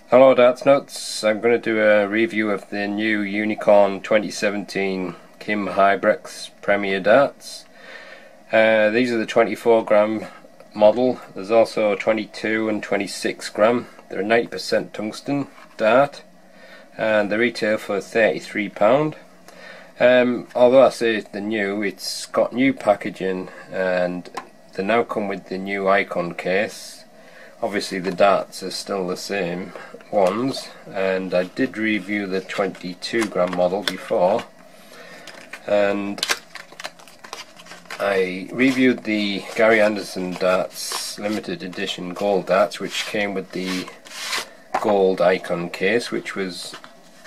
Hello Darts Nutz, I'm going to do a review of the new Unicorn 2017 Kim Huybrechts Premier darts. These are the 24 gram model. There's also 22 and 26 gram. They're a 90% tungsten dart and they retail for £33. Although I say they're new, it's got new packaging and they now come with the new icon case. Obviously the darts are still the same ones, and I did review the 22 gram model before, and I reviewed the Gary Anderson darts limited edition gold darts, which came with the gold icon case, which was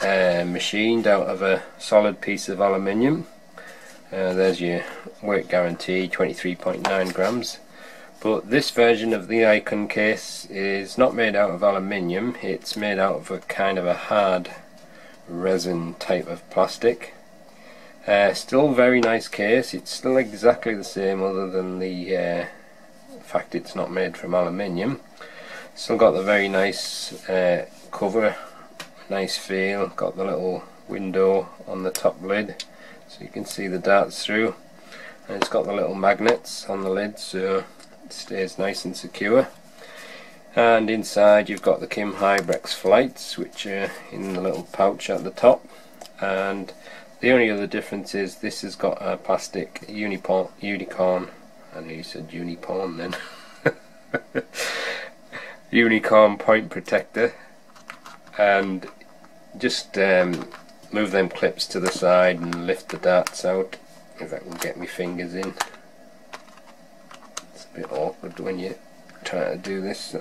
machined out of a solid piece of aluminium. There's your weight guarantee, 23.9 grams. But this version of the icon case is not made out of aluminium, it's made out of a kind of a hard resin type of plastic. Still very nice case, it's still exactly the same other than the fact it's not made from aluminium. Still got the very nice cover, nice feel, got the little window on the top lid so you can see the darts through, and it's got the little magnets on the lid so stays nice and secure. And inside you've got the Kim Huybrechts flights, which are in the little pouch at the top, and the only other difference is this has got a plastic unicorn, I know you said unicorn then, unicorn point protector, and just move them clips to the side and lift the darts out, if I can get my fingers in. A bit awkward when you try to do this,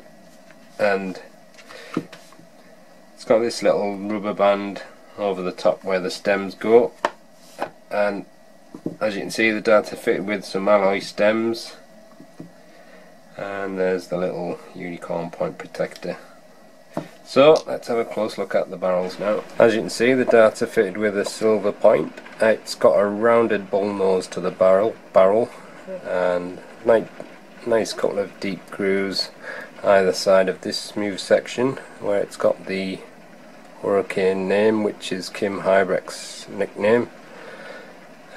and it's got this little rubber band over the top where the stems go, and as you can see the darts are fitted with some alloy stems, and there's the little unicorn point protector. So let's have a close look at the barrels now. As you can see the darts are fitted with a silver point. It's got a rounded bull nose to the barrel and nice couple of deep grooves either side of this smooth section where it's got the Hurricane name, which is Kim Huybrechts' nickname.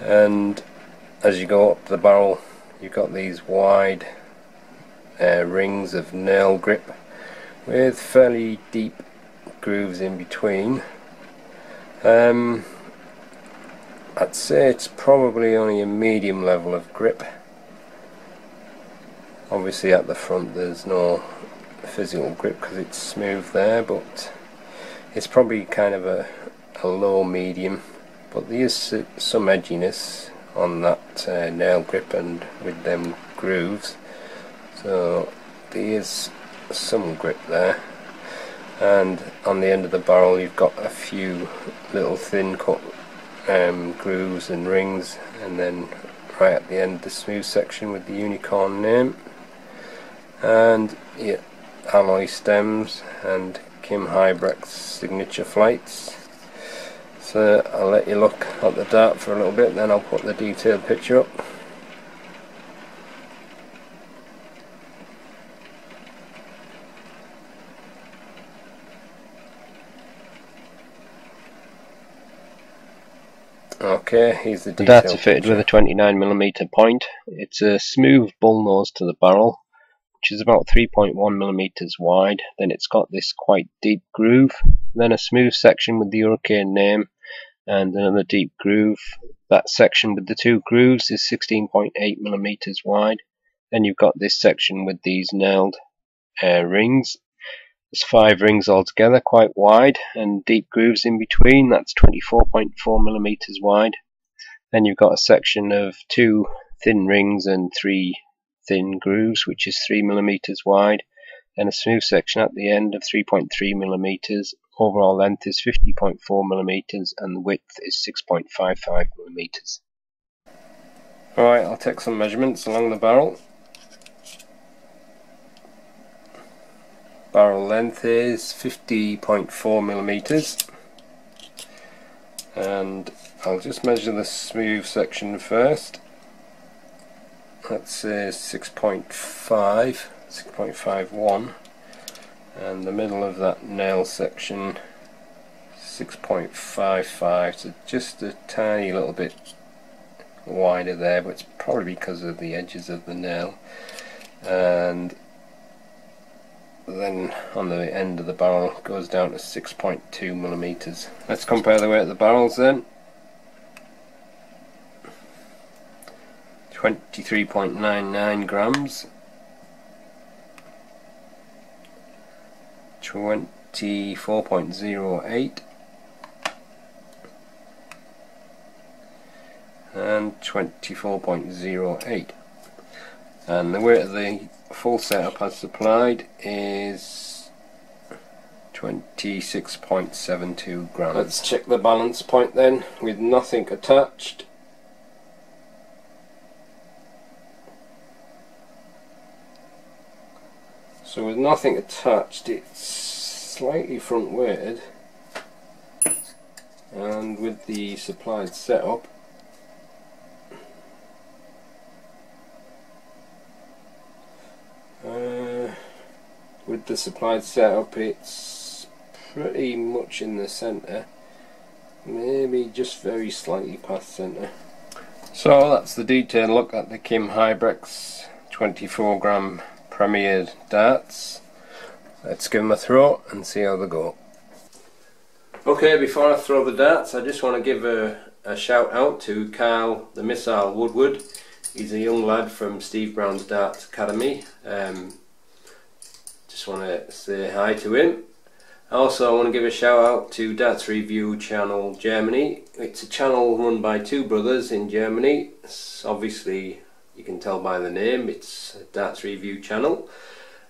And as you go up the barrel you've got these wide rings of nail grip with fairly deep grooves in between. I'd say it's probably only a medium level of grip. Obviously at the front there's no physical grip because it's smooth there, but it's probably kind of a low medium, but there is some edginess on that nail grip and with them grooves, so there is some grip there. And on the end of the barrel you've got a few little thin cut grooves and rings, and then right at the end the smooth section with the unicorn name, and yeah, alloy stems and Kim Huybrechts signature flights. So I'll let you look at the dart for a little bit, then I'll put the detailed picture up. Okay, here's the detailed picture. The darts are fitted with a 29mm point. It's a smooth bull nose to the barrel, which is about 3.1mm wide. Then it's got this quite deep groove, then a smooth section with the Hurricane name and another deep groove. That section with the two grooves is 16.8mm wide. Then you've got this section with these nailed rings. There's 5 rings altogether, quite wide, and deep grooves in between. That's 24.4mm wide. Then you've got a section of 2 thin rings and 3 thin grooves, which is 3mm wide, and a smooth section at the end of 3.3mm. Overall length is 50.4mm and the width is 6.55mm. Alright, I'll take some measurements along the barrel. Barrel length is 50.4mm, and I'll just measure the smooth section first. That's 6.51, and the middle of that nail section 6.55, so just a tiny little bit wider there, but it's probably because of the edges of the nail. And then on the end of the barrel goes down to 6.2 millimeters. Let's compare the weight of the barrels then. 23.99 grams, 24.08, and 24.08. And the weight of the full setup as supplied is 26.72 grams. Let's check the balance point then with nothing attached. So with nothing attached, it's slightly front weighted, and with the supplied setup it's pretty much in the centre, maybe just very slightly past centre. So that's the detailed look at the Kim Huybrechts 24-gram Premier darts. Let's give them a throw and see how they go. Okay, before I throw the darts, I just want to give a shout out to Carl the Missile Woodward. He's a young lad from Steve Brown's Darts Academy. Just want to say hi to him. Also, I want to give a shout out to Darts Review channel Germany. It's a channel run by two brothers in Germany. It's obviously, you can tell by the name, it's a Darts Review channel.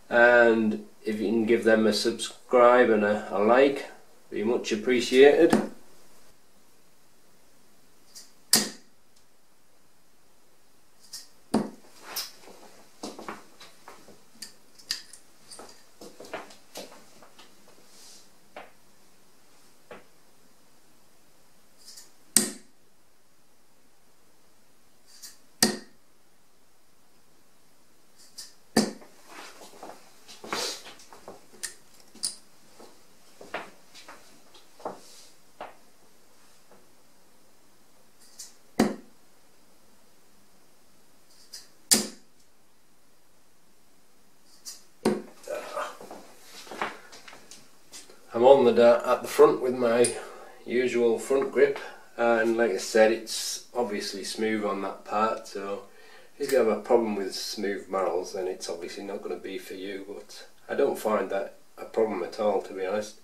And if you can give them a subscribe and a like, be much appreciated. I'm on the dart at the front with my usual front grip, and like I said, it's obviously smooth on that part, so if you have a problem with smooth barrels then it's obviously not going to be for you, but I don't find that a problem at all, to be honest.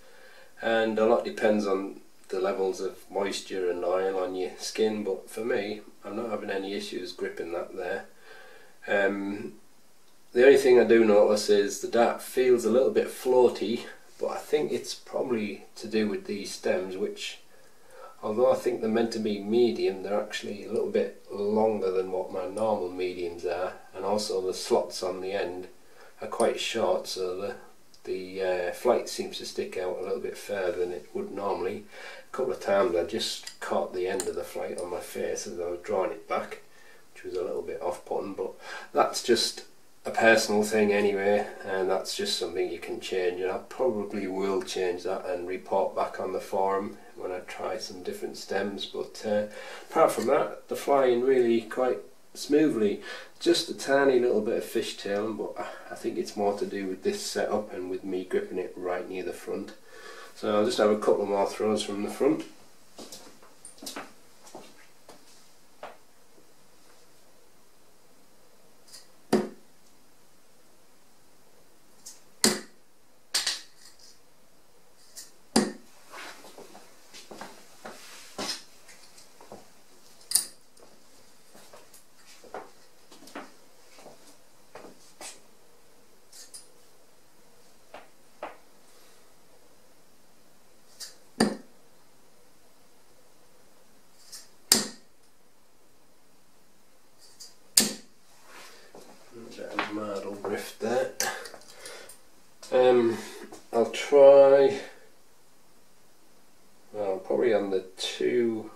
And a lot depends on the levels of moisture and oil on your skin, but for me, I'm not having any issues gripping that there. The only thing I do notice is the dart feels a little bit floaty, but I think it's probably to do with these stems, which, although I think they're meant to be medium, they're actually a little bit longer than what my normal mediums are, and also the slots on the end are quite short, so the flight seems to stick out a little bit further than it would normally. A couple of times I just caught the end of the flight on my face as I was drawing it back, which was a little bit off-putting, but that's just a personal thing anyway, and that's just something you can change, and I probably will change that and report back on the forum when I try some different stems. But apart from that, they're flying really quite smoothly. Just a tiny little bit of fishtailing, but I think it's more to do with this setup and with me gripping it right near the front. So I'll just have a couple more throws from the front. Rift there. I'll try, well, probably on the two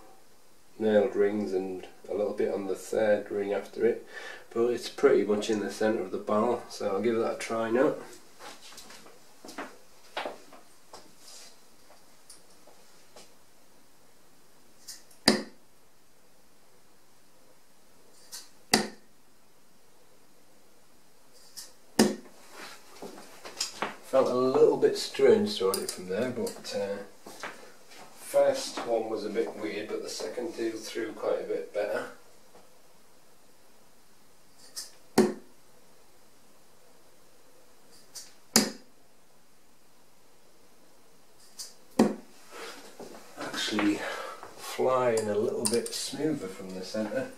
nailed rings and a little bit on the third ring after it, but it's pretty much in the centre of the barrel, so I'll give that a try now. felt a little bit strange throwing it from there, but first one was a bit weird, but the second two threw quite a bit better. Actually flying a little bit smoother from the centre.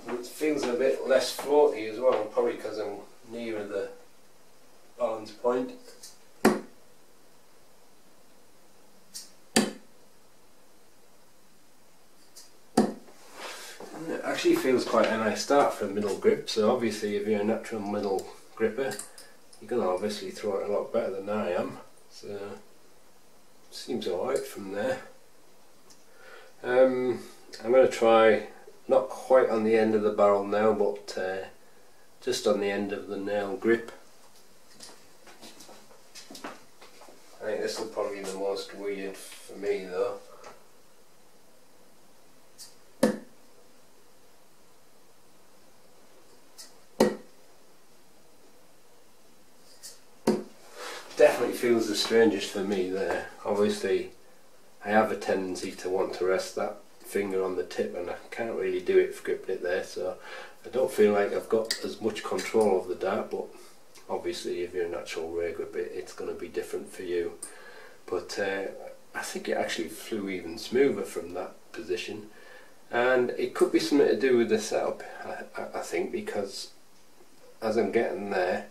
It feels a bit less floaty as well, probably because I'm nearer the balance point. It actually feels quite a nice start for a middle grip, so obviously if you're a natural middle gripper you're going to obviously throw it a lot better than I am, so seems alright from there. I'm going to try not quite on the end of the barrel now, but just on the end of the nail grip. I think this will probably be the most weird for me though. Definitely feels the strangest for me there. Obviously I have a tendency to want to rest that finger on the tip and I can't really do it for gripping it there, so I don't feel like I've got as much control of the dart, but obviously if you're a natural rare gripper it's going to be different for you. But I think it actually flew even smoother from that position, and it could be something to do with the setup, I think, because as I'm getting there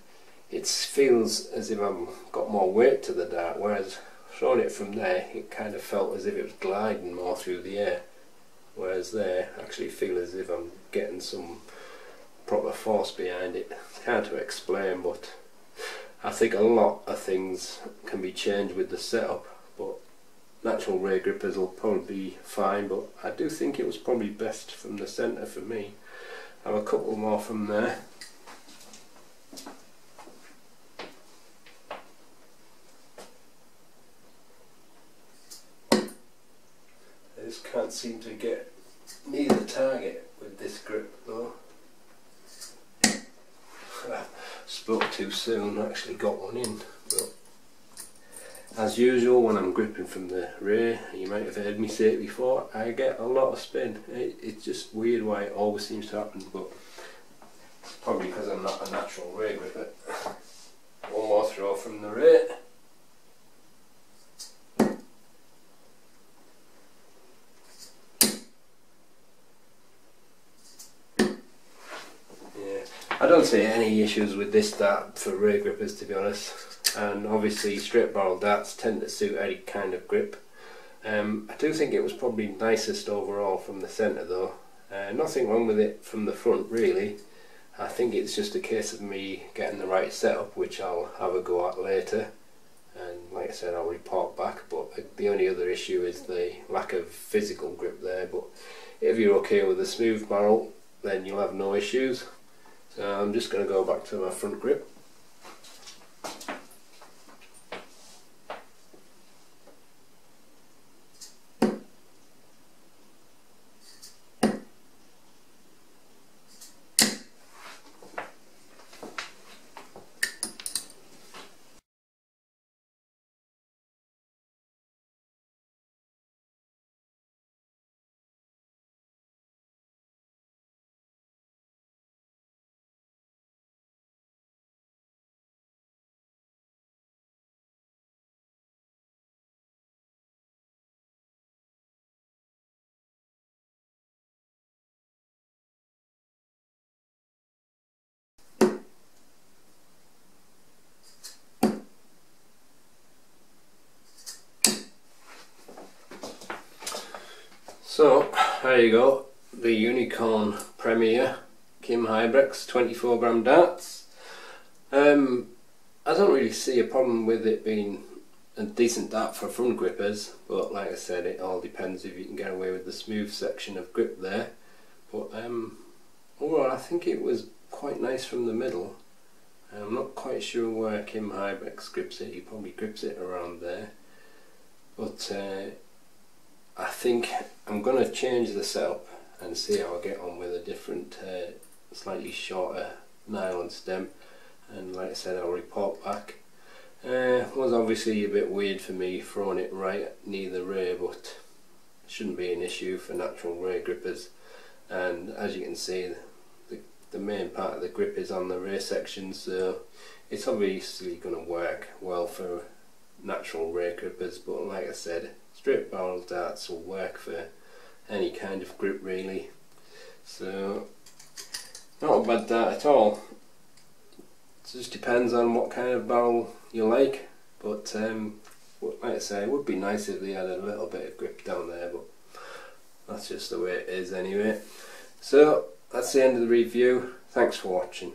it feels as if I've got more weight to the dart, whereas throwing it from there it kind of felt as if it was gliding more through the air, whereas there I actually feel as if I'm getting some proper force behind it. It's hard to explain, but I think a lot of things can be changed with the setup, but natural rare grippers will probably be fine, but I do think it was probably best from the centre for me. I have a couple more from there. I just can't seem to get near the target with this grip though. Spoke too soon, actually got one in. But as usual, when I'm gripping from the rear, you might have heard me say it before, I get a lot of spin. It's just weird why it always seems to happen, but it's probably because I'm not a natural rear gripper. One more throw from the rear. I don't see any issues with this dart for rear grippers, to be honest, and obviously straight barrel darts tend to suit any kind of grip. I do think it was probably nicest overall from the centre though. Nothing wrong with it from the front really. I think it's just a case of me getting the right setup, which I'll have a go at later, and like I said I'll report back, but the only other issue is the lack of physical grip there. But if you're okay with a smooth barrel then you'll have no issues. So I'm just going to go back to my front grip. So there you go, the Unicorn Premier Kim Huybrechts 24 gram darts. I don't really see a problem with it being a decent dart for front grippers, but like I said, it all depends if you can get away with the smooth section of grip there. But overall I think it was quite nice from the middle. I'm not quite sure where Kim Huybrechts grips it, he probably grips it around there. But I think I'm going to change the setup and see how I get on with a different, slightly shorter nylon stem, and like I said I'll report back. Was obviously a bit weird for me throwing it right near the rear, but shouldn't be an issue for natural rear grippers. And as you can see, the main part of the grip is on the rear section, so it's obviously going to work well for natural rear grippers. But like I said, straight barrel darts will work for any kind of grip really. So not a bad dart at all. It just depends on what kind of barrel you like, but like I say, it would be nice if they had a little bit of grip down there, but that's just the way it is anyway. So that's the end of the review. Thanks for watching.